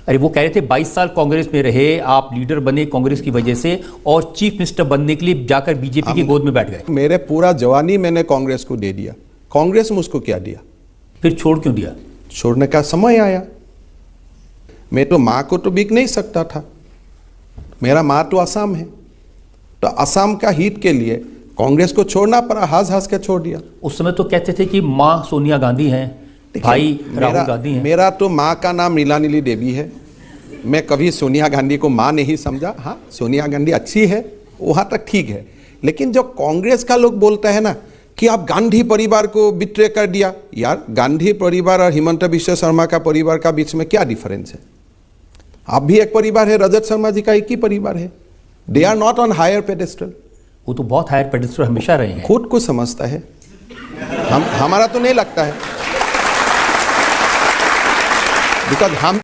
अरे वो कह रहे थे 22 साल कांग्रेस में रहे, आप लीडर बने कांग्रेस की वजह से और चीफ मिनिस्टर बनने के लिए जाकर बीजेपी की गोद में बैठ गए। मेरे पूरा जवानी मैंने कांग्रेस को दे दिया, कांग्रेस ने मुझको क्या दिया? फिर छोड़ क्यों दिया? छोड़ने का समय आया। मैं तो माँ को तो बिक नहीं सकता था, मेरा माँ तो असम है, तो असम का हित के लिए कांग्रेस को छोड़ना पड़ा, हंस हंस के छोड़ दिया। उस समय तो कहते थे कि माँ सोनिया गांधी हैं, भाई राहुल गांधी हैं। मेरा तो माँ का नाम नीलानीली देवी है, मैं कभी सोनिया गांधी को माँ नहीं समझा। हाँ, सोनिया गांधी अच्छी है, वहाँ तक ठीक है, लेकिन जो कांग्रेस का लोग बोलते हैं ना कि आप गांधी परिवार को बिट्रे कर दिया, यार गांधी परिवार और हिमंत बिश्व शर्मा का परिवार का बीच में क्या डिफरेंस है? आप भी एक परिवार है, रजत शर्मा जी का एक ही परिवार है। They are not on higher pedestal. वो तो बहुत हायर पेडेस्टल हमेशा रहे हैं। खुद को समझता है, हमारा तो नहीं लगता है, बिकॉज हम